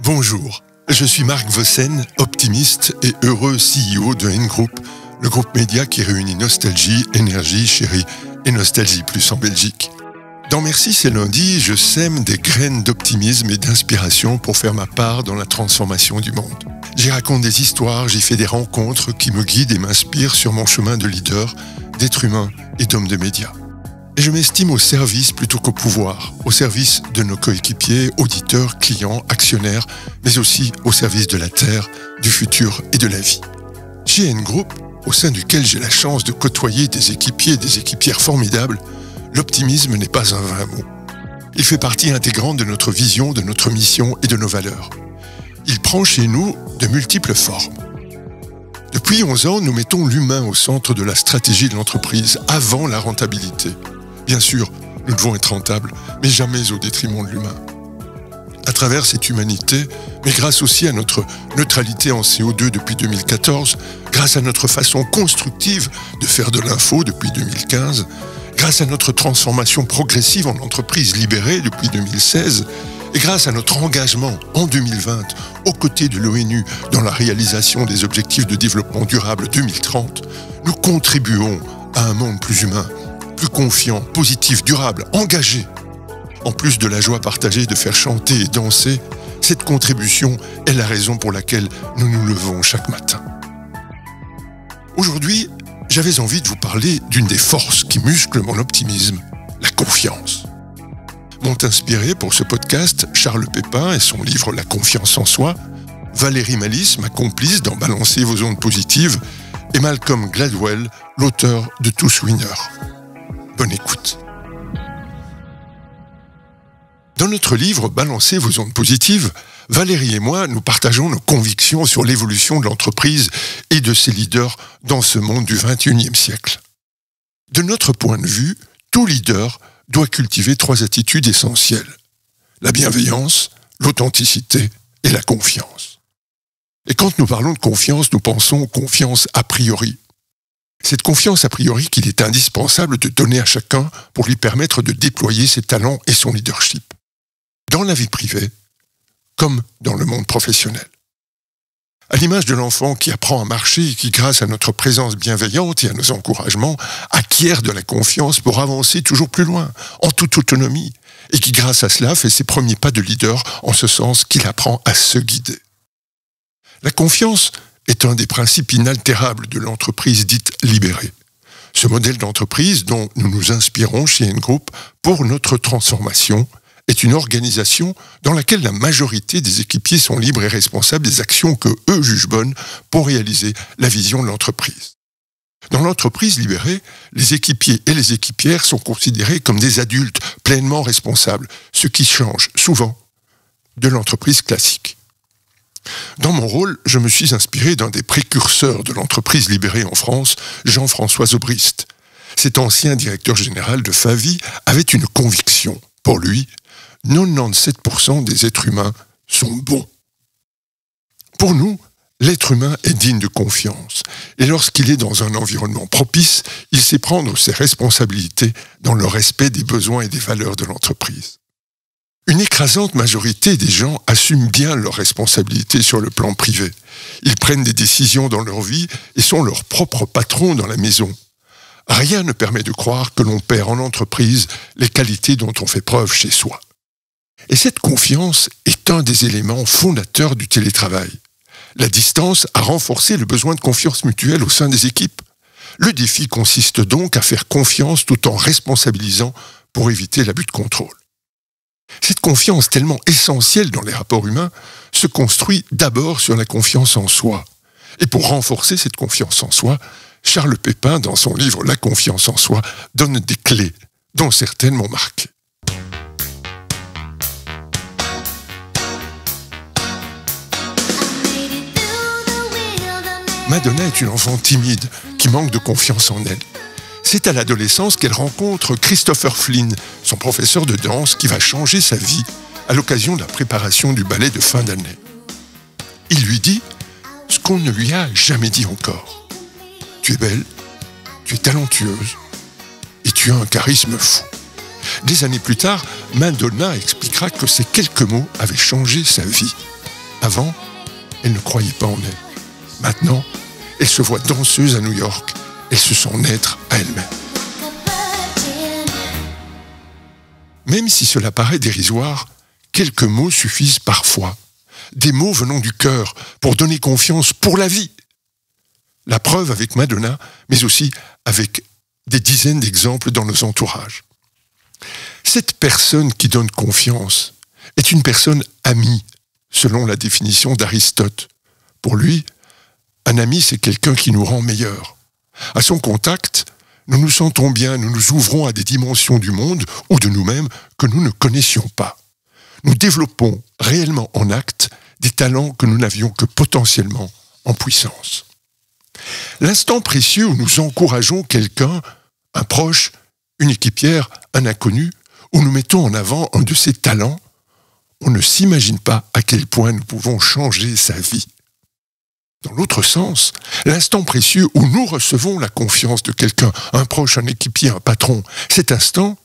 Bonjour, je suis Marc Vossen, optimiste et heureux CEO de N-Group, le groupe média qui réunit Nostalgie, Énergie, Chérie et Nostalgie Plus en Belgique. Dans Merci, c'est lundi, je sème des graines d'optimisme et d'inspiration pour faire ma part dans la transformation du monde. J'y raconte des histoires, j'y fais des rencontres qui me guident et m'inspirent sur mon chemin de leader, d'être humain et d'homme de médias. Et je m'estime au service plutôt qu'au pouvoir, au service de nos coéquipiers, auditeurs, clients, actionnaires, mais aussi au service de la Terre, du futur et de la vie. Chez N-Group, au sein duquel j'ai la chance de côtoyer des équipiers et des équipières formidables, l'optimisme n'est pas un vain mot. Il fait partie intégrante de notre vision, de notre mission et de nos valeurs. Il prend chez nous de multiples formes. Depuis 11 ans, nous mettons l'humain au centre de la stratégie de l'entreprise, avant la rentabilité. Bien sûr, nous devons être rentables, mais jamais au détriment de l'humain. À travers cette humanité, mais grâce aussi à notre neutralité en CO2 depuis 2014, grâce à notre façon constructive de faire de l'info depuis 2015, grâce à notre transformation progressive en entreprise libérée depuis 2016, et grâce à notre engagement en 2020 aux côtés de l'ONU dans la réalisation des objectifs de développement durable 2030, nous contribuons à un monde plus humain, plus confiant, positif, durable, engagé. En plus de la joie partagée de faire chanter et danser, cette contribution est la raison pour laquelle nous nous levons chaque matin. Aujourd'hui, j'avais envie de vous parler d'une des forces qui musclent mon optimisme, la confiance. M'ont inspiré pour ce podcast Charles Pépin et son livre La confiance en soi, Valérie Malice, ma complice dans Balancer vos ondes positives, et Malcolm Gladwell, l'auteur de Tous Winners. Bonne écoute. Dans notre livre Balancer vos ondes positives, Valérie et moi, nous partageons nos convictions sur l'évolution de l'entreprise et de ses leaders dans ce monde du XXIe siècle. De notre point de vue, tout leader doit cultiver 3 attitudes essentielles: la bienveillance, l'authenticité et la confiance. Et quand nous parlons de confiance, nous pensons confiance a priori. Cette confiance a priori qu'il est indispensable de donner à chacun pour lui permettre de déployer ses talents et son leadership, dans la vie privée comme dans le monde professionnel. À l'image de l'enfant qui apprend à marcher et qui, grâce à notre présence bienveillante et à nos encouragements, acquiert de la confiance pour avancer toujours plus loin, en toute autonomie, et qui, grâce à cela, fait ses premiers pas de leader en ce sens qu'il apprend à se guider. La confiance est un des principes inaltérables de l'entreprise dite libérée. Ce modèle d'entreprise dont nous nous inspirons chez N-Group pour notre transformation est une organisation dans laquelle la majorité des équipiers sont libres et responsables des actions que eux jugent bonnes pour réaliser la vision de l'entreprise. Dans l'entreprise libérée, les équipiers et les équipières sont considérés comme des adultes pleinement responsables, ce qui change souvent de l'entreprise classique. Dans mon rôle, je me suis inspiré d'un des précurseurs de l'entreprise libérée en France, Jean-François Zobrist. Cet ancien directeur général de Favi avait une conviction. Pour lui, 97% des êtres humains sont bons. Pour nous, l'être humain est digne de confiance. Et lorsqu'il est dans un environnement propice, il sait prendre ses responsabilités dans le respect des besoins et des valeurs de l'entreprise. Une écrasante majorité des gens assument bien leurs responsabilités sur le plan privé. Ils prennent des décisions dans leur vie et sont leurs propres patrons dans la maison. Rien ne permet de croire que l'on perd en entreprise les qualités dont on fait preuve chez soi. Et cette confiance est un des éléments fondateurs du télétravail. La distance a renforcé le besoin de confiance mutuelle au sein des équipes. Le défi consiste donc à faire confiance tout en responsabilisant pour éviter l'abus de contrôle. Cette confiance tellement essentielle dans les rapports humains se construit d'abord sur la confiance en soi. Et pour renforcer cette confiance en soi, Charles Pépin, dans son livre La confiance en soi, donne des clés, dont certaines m'ont marqué. Madonna est une enfant timide qui manque de confiance en elle. C'est à l'adolescence qu'elle rencontre Christopher Flynn, son professeur de danse qui va changer sa vie à l'occasion de la préparation du ballet de fin d'année. Il lui dit ce qu'on ne lui a jamais dit encore. Tu es belle, tu es talentueuse et tu as un charisme fou. Des années plus tard, Madonna expliquera que ces quelques mots avaient changé sa vie. Avant, elle ne croyait pas en elle. Maintenant, elle se voit danseuse à New York. Elle se sent naître à elle-même. Même si cela paraît dérisoire, quelques mots suffisent parfois. Des mots venant du cœur pour donner confiance pour la vie. La preuve avec Madonna, mais aussi avec des dizaines d'exemples dans nos entourages. Cette personne qui donne confiance est une personne amie, selon la définition d'Aristote. Pour lui, un ami, c'est quelqu'un qui nous rend meilleurs. À son contact, nous nous sentons bien, nous nous ouvrons à des dimensions du monde ou de nous-mêmes que nous ne connaissions pas. Nous développons réellement en acte des talents que nous n'avions que potentiellement en puissance. L'instant précieux où nous encourageons quelqu'un, un proche, une équipière, un inconnu, où nous mettons en avant un de ses talents, on ne s'imagine pas à quel point nous pouvons changer sa vie. Dans l'autre sens, l'instant précieux où nous recevons la confiance de quelqu'un, un proche, un équipier, un patron, cet instant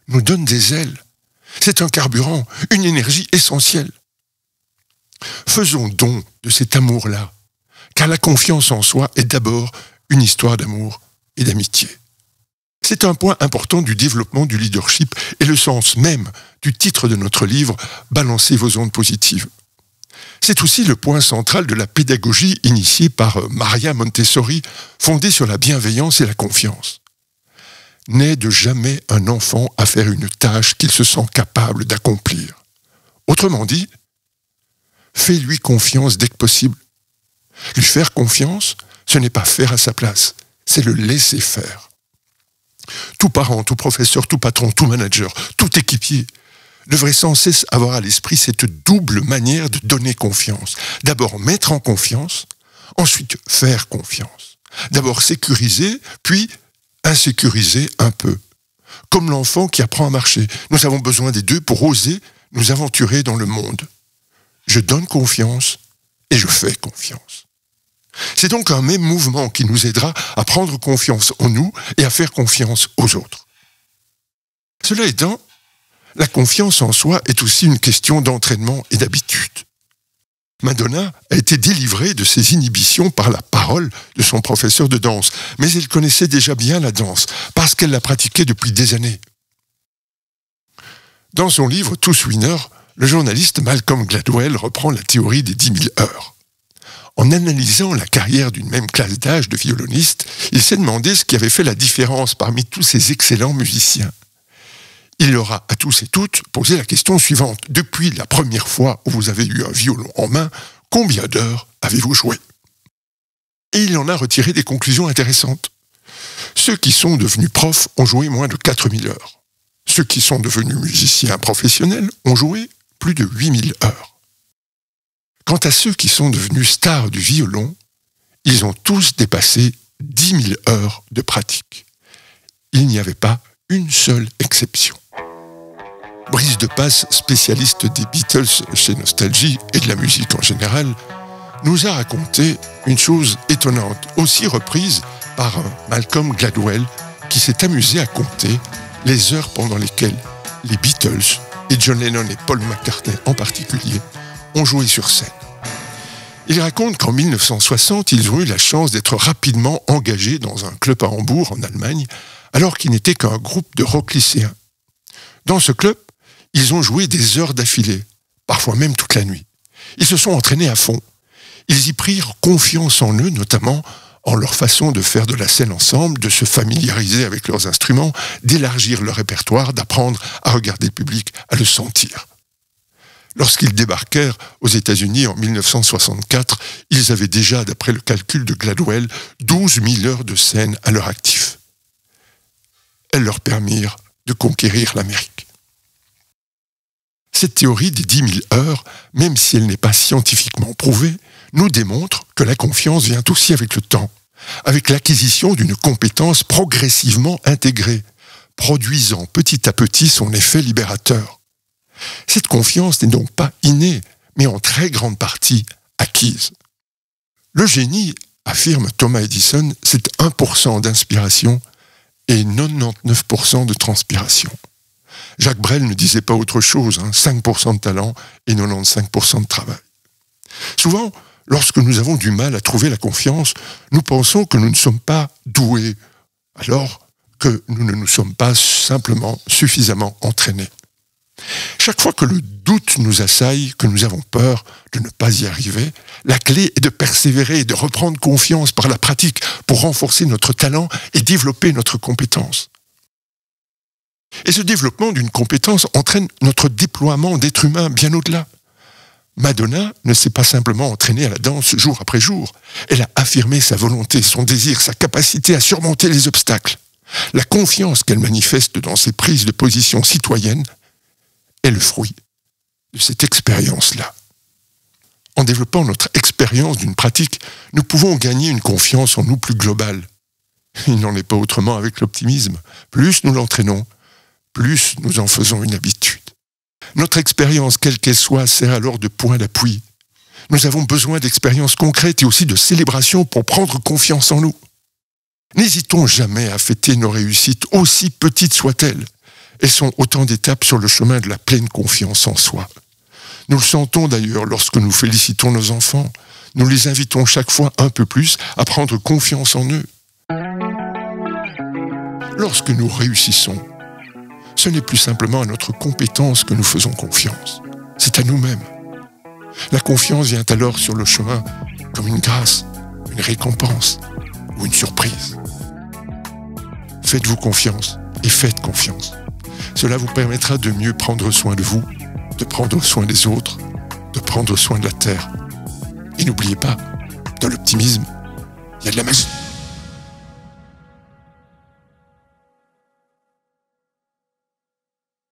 nous donne des ailes. C'est un carburant, une énergie essentielle. Faisons don de cet amour-là, car la confiance en soi est d'abord une histoire d'amour et d'amitié. C'est un point important du développement du leadership et le sens même du titre de notre livre « Balancez vos ondes positives ». C'est aussi le point central de la pédagogie initiée par Maria Montessori, fondée sur la bienveillance et la confiance. N'aide jamais un enfant à faire une tâche qu'il se sent capable d'accomplir. Autrement dit, fais-lui confiance dès que possible. Lui faire confiance, ce n'est pas faire à sa place, c'est le laisser faire. Tout parent, tout professeur, tout patron, tout manager, tout équipier devrait sans cesse avoir à l'esprit cette double manière de donner confiance. D'abord mettre en confiance, ensuite faire confiance. D'abord sécuriser, puis insécuriser un peu. Comme l'enfant qui apprend à marcher. Nous avons besoin des deux pour oser nous aventurer dans le monde. Je donne confiance et je fais confiance. C'est donc un même mouvement qui nous aidera à prendre confiance en nous et à faire confiance aux autres. Cela étant, la confiance en soi est aussi une question d'entraînement et d'habitude. Madonna a été délivrée de ses inhibitions par la parole de son professeur de danse, mais elle connaissait déjà bien la danse, parce qu'elle la pratiquait depuis des années. Dans son livre « Tous winners », le journaliste Malcolm Gladwell reprend la théorie des 10 000 heures. En analysant la carrière d'une même classe d'âge de violonistes, il s'est demandé ce qui avait fait la différence parmi tous ces excellents musiciens. Il leur a à tous et toutes posé la question suivante. Depuis la première fois où vous avez eu un violon en main, combien d'heures avez-vous joué? Et il en a retiré des conclusions intéressantes. Ceux qui sont devenus profs ont joué moins de 4000 heures. Ceux qui sont devenus musiciens professionnels ont joué plus de 8000 heures. Quant à ceux qui sont devenus stars du violon, ils ont tous dépassé 10 000 heures de pratique. Il n'y avait pas une seule exception. Brice de Passe, spécialiste des Beatles chez Nostalgie et de la musique en général, nous a raconté une chose étonnante, aussi reprise par Malcolm Gladwell, qui s'est amusé à compter les heures pendant lesquelles les Beatles, et John Lennon et Paul McCartney en particulier, ont joué sur scène. Il raconte qu'en 1960, ils ont eu la chance d'être rapidement engagés dans un club à Hambourg, en Allemagne, alors qu'ils n'étaient qu'un groupe de rock lycéens. Dans ce club, ils ont joué des heures d'affilée, parfois même toute la nuit. Ils se sont entraînés à fond. Ils y prirent confiance en eux, notamment en leur façon de faire de la scène ensemble, de se familiariser avec leurs instruments, d'élargir leur répertoire, d'apprendre à regarder le public, à le sentir. Lorsqu'ils débarquèrent aux États-Unis en 1964, ils avaient déjà, d'après le calcul de Gladwell, 12 000 heures de scène à leur actif. Elles leur permirent de conquérir l'Amérique. Cette théorie des 10 000 heures, même si elle n'est pas scientifiquement prouvée, nous démontre que la confiance vient aussi avec le temps, avec l'acquisition d'une compétence progressivement intégrée, produisant petit à petit son effet libérateur. Cette confiance n'est donc pas innée, mais en très grande partie acquise. Le génie, affirme Thomas Edison, c'est 1% d'inspiration et 99% de transpiration. Jacques Brel ne disait pas autre chose, 5% de talent et 95% de travail. Souvent, lorsque nous avons du mal à trouver la confiance, nous pensons que nous ne sommes pas doués, alors que nous ne nous sommes pas simplement suffisamment entraînés. Chaque fois que le doute nous assaille, que nous avons peur de ne pas y arriver, la clé est de persévérer et de reprendre confiance par la pratique pour renforcer notre talent et développer notre compétence. Et ce développement d'une compétence entraîne notre déploiement d'être humain bien au-delà. Madonna ne s'est pas simplement entraînée à la danse jour après jour. Elle a affirmé sa volonté, son désir, sa capacité à surmonter les obstacles. La confiance qu'elle manifeste dans ses prises de position citoyennes est le fruit de cette expérience-là. En développant notre expérience d'une pratique, nous pouvons gagner une confiance en nous plus globale. Il n'en est pas autrement avec l'optimisme. Plus nous l'entraînons, plus nous en faisons une habitude. Notre expérience, quelle qu'elle soit, sert alors de point d'appui. Nous avons besoin d'expériences concrètes et aussi de célébrations pour prendre confiance en nous. N'hésitons jamais à fêter nos réussites, aussi petites soient-elles. Elles sont autant d'étapes sur le chemin de la pleine confiance en soi. Nous le sentons d'ailleurs lorsque nous félicitons nos enfants. Nous les invitons chaque fois un peu plus à prendre confiance en eux. Lorsque nous réussissons, ce n'est plus simplement à notre compétence que nous faisons confiance. C'est à nous-mêmes. La confiance vient alors sur le chemin comme une grâce, une récompense ou une surprise. Faites-vous confiance et faites confiance. Cela vous permettra de mieux prendre soin de vous, de prendre soin des autres, de prendre soin de la terre. Et n'oubliez pas, dans l'optimisme, il y a de la magie.